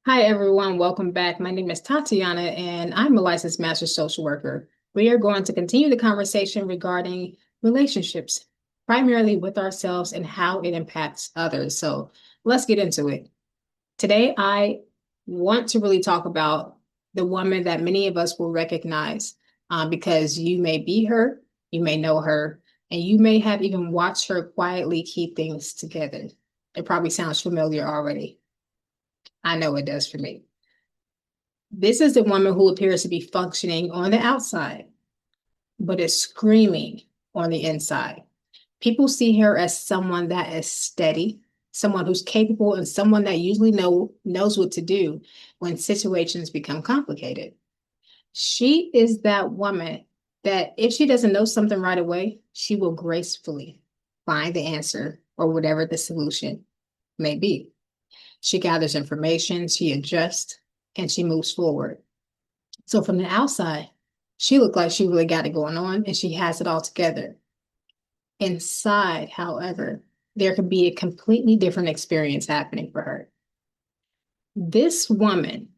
Hi, everyone. Welcome back. My name is Tatiana, and I'm a licensed master social worker. We are going to continue the conversation regarding relationships, primarily with ourselves and how it impacts others. So let's get into it. Today, I want to really talk about the woman that many of us will recognize because you may be her, you may know her, and you may have even watched her quietly keep things together. It probably sounds familiar already. I know it does for me. This is the woman who appears to be functioning on the outside, but is screaming on the inside. People see her as someone that is steady, someone who's capable, and someone that usually knows what to do when situations become complicated. She is that woman that if she doesn't know something right away, she will gracefully find the answer or whatever the solution may be. She gathers information, she adjusts, and she moves forward. So from the outside, she looked like she really got it going on and she has it all together. Inside, however, there could be a completely different experience happening for her. This woman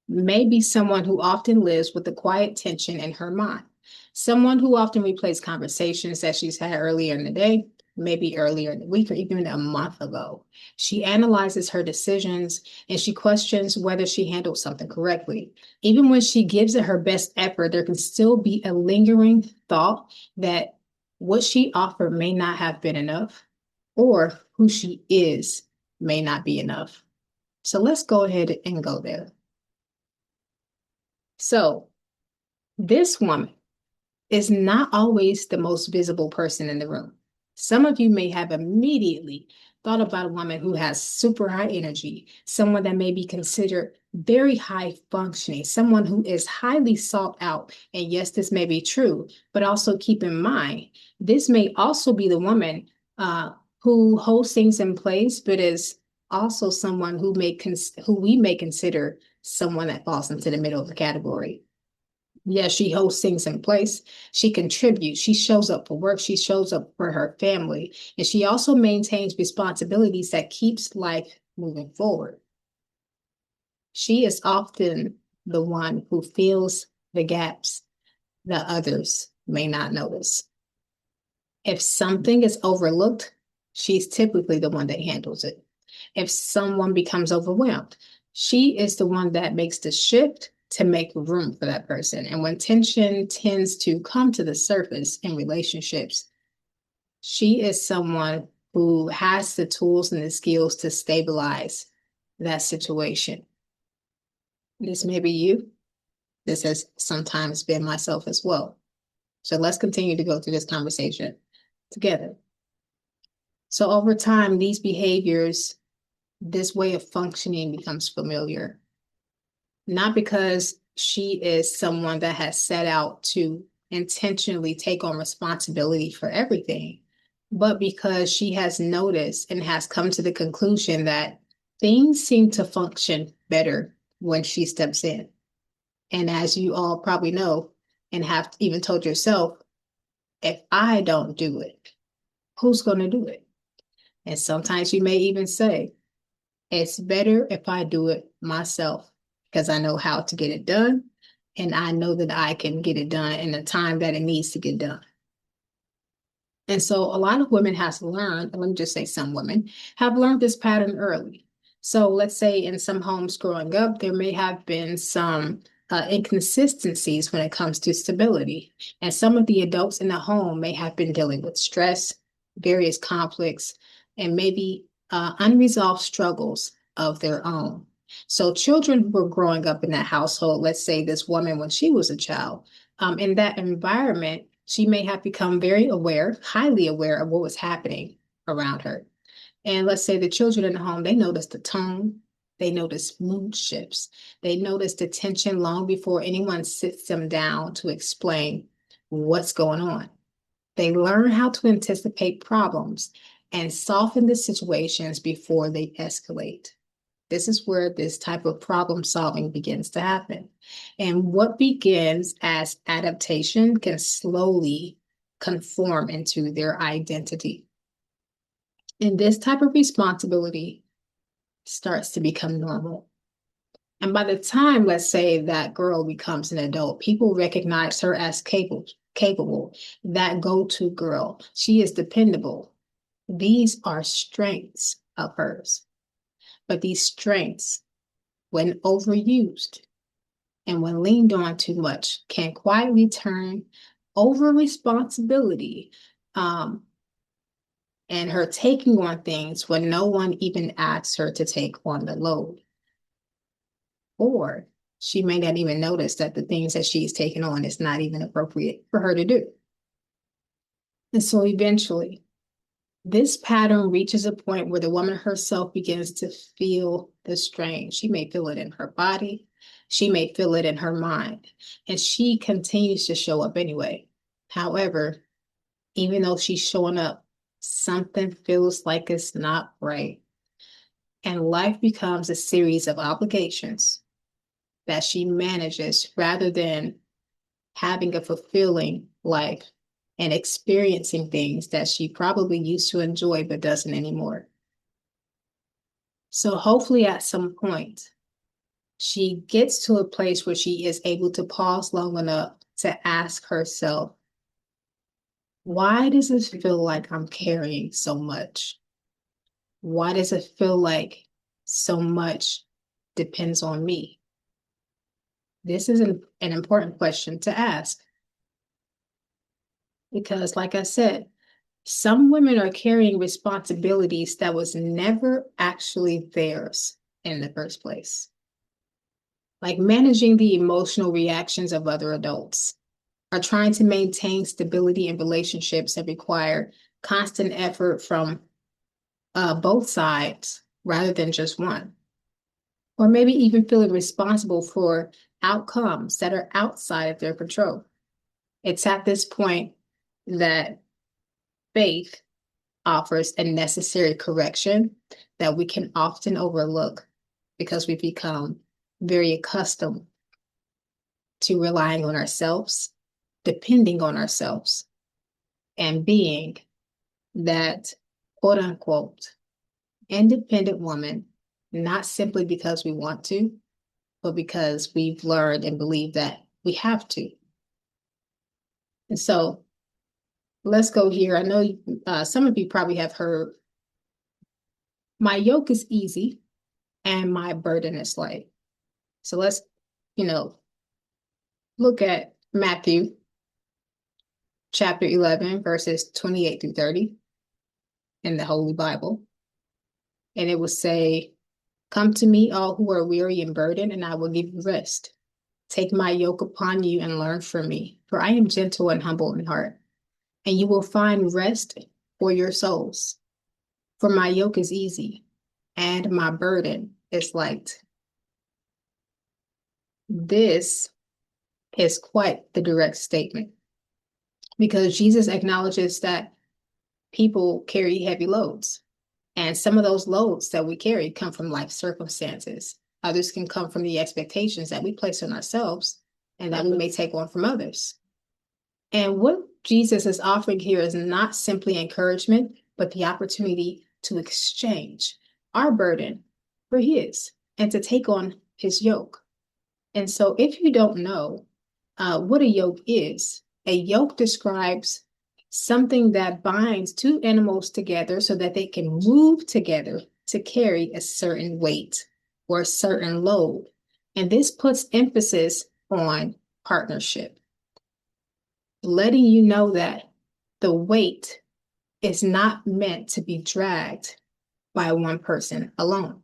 may be someone who often lives with a quiet tension in her mind, someone who often replays conversations that she's had earlier in the day, maybe earlier in the week, or even a month ago. She analyzes her decisions and she questions whether she handled something correctly. Even when she gives it her best effort, there can still be a lingering thought that what she offered may not have been enough, or who she is may not be enough. So let's go ahead and go there. So, this woman is not always the most visible person in the room. Some of you may have immediately thought about a woman who has super high energy, someone that may be considered very high functioning, someone who is highly sought out. And yes, this may be true, but also keep in mind, this may also be the woman who holds things in place, but is also someone who we may consider someone that falls into the middle of the category. Yes, she holds things in place. She contributes. She shows up for work. She shows up for her family. And she also maintains responsibilities that keeps life moving forward. She is often the one who fills the gaps that others may not notice. If something is overlooked, she's typically the one that handles it. If someone becomes overwhelmed, she is the one that makes the shift to make room for that person. And when tension tends to come to the surface in relationships, she is someone who has the tools and the skills to stabilize that situation. This may be you. This has sometimes been myself as well. So let's continue to go through this conversation together. So over time, these behaviors, this way of functioning becomes familiar, not because she is someone that has set out to intentionally take on responsibility for everything, but because she has noticed and has come to the conclusion that things seem to function better when she steps in. And as you all probably know, and have even told yourself, if I don't do it, who's going to do it? And sometimes you may even say, it's better if I do it myself because I know how to get it done and I know that I can get it done in the time that it needs to get done. And so a lot of women have learned, and let me just say some women have learned this pattern early. So let's say in some homes growing up, there may have been some inconsistencies when it comes to stability. And some of the adults in the home may have been dealing with stress, various conflicts, and maybe unresolved struggles of their own. So children who were growing up in that household, let's say this woman when she was a child, in that environment, she may have become very aware, highly aware of what was happening around her. And let's say the children in the home, they notice the tone, they notice mood shifts, they notice the tension long before anyone sits them down to explain what's going on. They learn how to anticipate problems and soften the situations before they escalate. This is where this type of problem solving begins to happen. And what begins as adaptation can slowly conform into their identity. And this type of responsibility starts to become normal. And by the time, let's say, that girl becomes an adult, people recognize her as capable, that go-to girl. She is dependable. These are strengths of hers. But these strengths, when overused and when leaned on too much, can quietly turn over responsibility, and her taking on things when no one even asks her to take on the load. Or she may not even notice that the things that she's taking on is not even appropriate for her to do. And so eventually, this pattern reaches a point where the woman herself begins to feel the strain. She may feel it in her body, she may feel it in her mind, and she continues to show up anyway. However, even though she's showing up, something feels like it's not right. And life becomes a series of obligations that she manages rather than having a fulfilling life and experiencing things that she probably used to enjoy but doesn't anymore. So hopefully at some point, she gets to a place where she is able to pause long enough to ask herself, why does it feel like I'm carrying so much? Why does it feel like so much depends on me? This is an important question to ask because, like I said, some women are carrying responsibilities that was never actually theirs in the first place, like managing the emotional reactions of other adults, or trying to maintain stability in relationships that require constant effort from both sides rather than just one, or maybe even feeling responsible for outcomes that are outside of their control. It's at this point that faith offers a necessary correction that we can often overlook because we become very accustomed to relying on ourselves, depending on ourselves, and being that quote unquote independent woman, not simply because we want to, but because we've learned and believe that we have to. And so let's go here. I know some of you probably have heard, my yoke is easy and my burden is light. So let's, look at Matthew chapter 11, verses 28 through 30 in the Holy Bible. And it will say, come to me, all who are weary and burdened, and I will give you rest. Take my yoke upon you and learn from me, for I am gentle and humble in heart, and you will find rest for your souls. For my yoke is easy and my burden is light. This is quite the direct statement because Jesus acknowledges that people carry heavy loads. And some of those loads that we carry come from life circumstances. Others can come from the expectations that we place on ourselves and that we may take on from others. And what Jesus is offering here is not simply encouragement, but the opportunity to exchange our burden for his and to take on his yoke. And so if you don't know what a yoke is, a yoke describes something that binds two animals together so that they can move together to carry a certain weight or a certain load. And this puts emphasis on partnership, letting you know that the weight is not meant to be dragged by one person alone.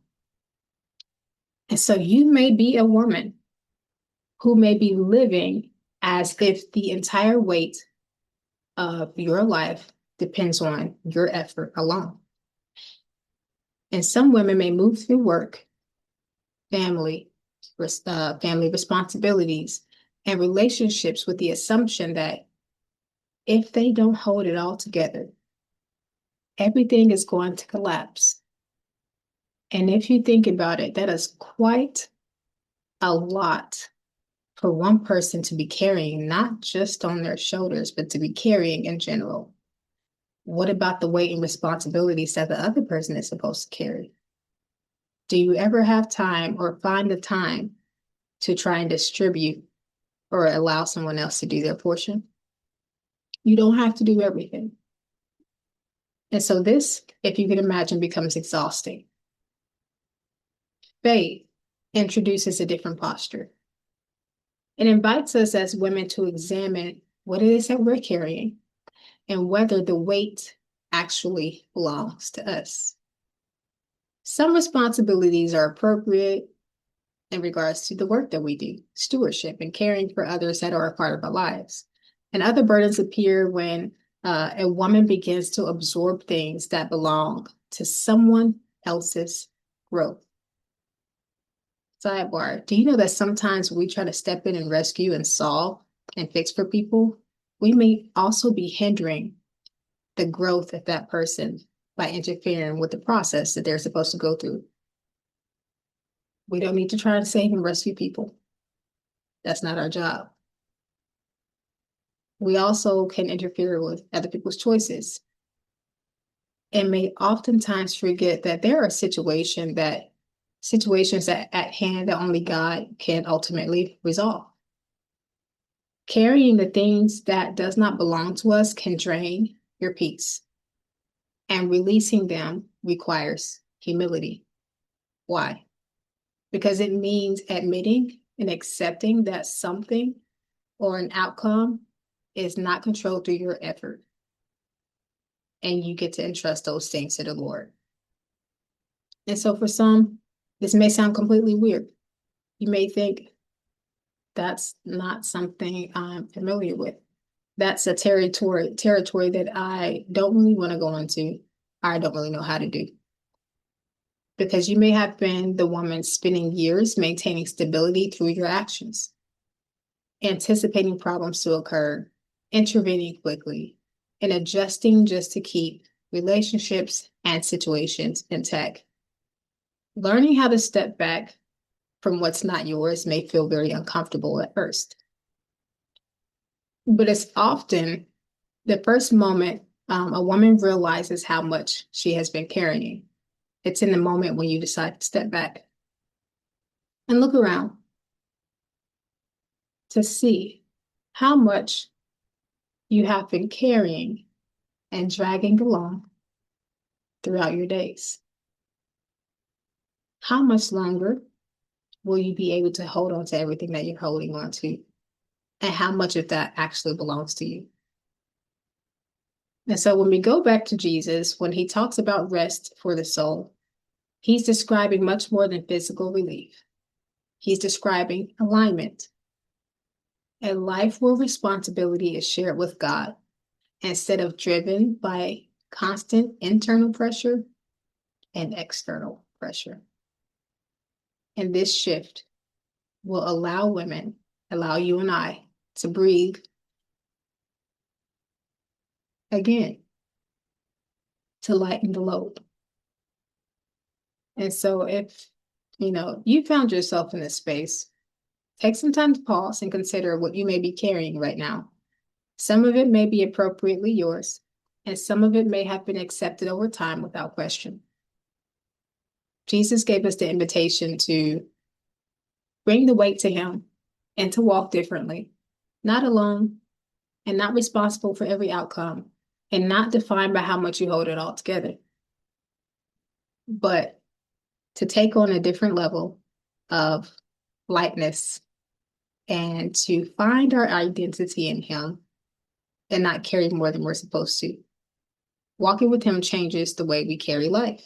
And so you may be a woman who may be living as if the entire weight of your life depends on your effort alone. And some women may move through work, family, family responsibilities, and relationships with the assumption that if they don't hold it all together, everything is going to collapse. And if you think about it, that is quite a lot for one person to be carrying, not just on their shoulders, but to be carrying in general. What about the weight and responsibilities that the other person is supposed to carry? Do you ever have time or find the time to try and distribute or allow someone else to do their portion? You don't have to do everything. And so this, if you can imagine, becomes exhausting. Faith introduces a different posture. It invites us as women to examine what it is that we're carrying and whether the weight actually belongs to us. Some responsibilities are appropriate in regards to the work that we do, stewardship and caring for others that are a part of our lives. And other burdens appear when a woman begins to absorb things that belong to someone else's growth. Sidebar, do you know that sometimes we try to step in and rescue and solve and fix for people? We may also be hindering the growth of that person by interfering with the process that they're supposed to go through. We don't need to try to save and rescue people. That's not our job. We also can interfere with other people's choices and may oftentimes forget that there are situations that at hand that only God can ultimately resolve. Carrying the things that does not belong to us can drain your peace, and releasing them requires humility. Why? Because it means admitting and accepting that something or an outcome is not controlled through your effort. And you get to entrust those things to the Lord. And so for some, this may sound completely weird. You may think that's not something I'm familiar with. That's a territory that I don't really want to go into. I don't really know how to do. Because you may have been the woman spending years maintaining stability through your actions, anticipating problems to occur, intervening quickly, and adjusting just to keep relationships and situations intact. Learning how to step back from what's not yours may feel very uncomfortable at first. But it's often the first moment a woman realizes how much she has been carrying. It's in the moment when you decide to step back and look around to see how much you have been carrying and dragging along throughout your days. How much longer will you be able to hold on to everything that you're holding on to? And how much of that actually belongs to you? And so when we go back to Jesus, when he talks about rest for the soul, he's describing much more than physical relief. He's describing alignment, a life where responsibility is shared with God instead of driven by constant internal pressure and external pressure. And this shift will allow women, allow you and I to breathe again, to lighten the load. And so if, you found yourself in this space, take some time to pause and consider what you may be carrying right now. Some of it may be appropriately yours, and some of it may have been accepted over time without question. Jesus gave us the invitation to bring the weight to him and to walk differently, not alone and not responsible for every outcome and not defined by how much you hold it all together, but to take on a different level of lightness and to find our identity in him and not carry more than we're supposed to. Walking with him changes the way we carry life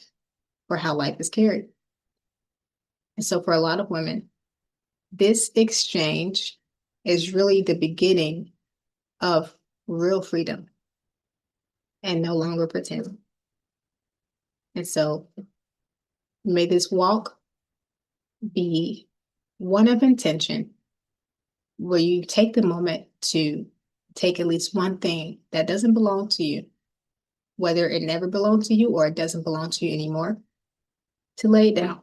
or how life is carried. And so for a lot of women, this exchange is really the beginning of real freedom and no longer pretend. And so may this walk be one of intention, where you take the moment to take at least one thing that doesn't belong to you, whether it never belonged to you or it doesn't belong to you anymore, to lay it down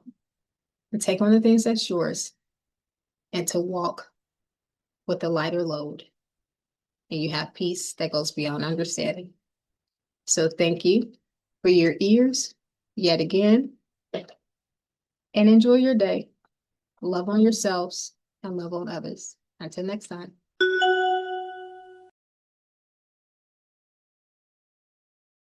and take on the things that's yours and to walk with a lighter load. And you have peace that goes beyond understanding. So thank you for your ears yet again. and enjoy your day. Love on yourselves and love on others. Until next time.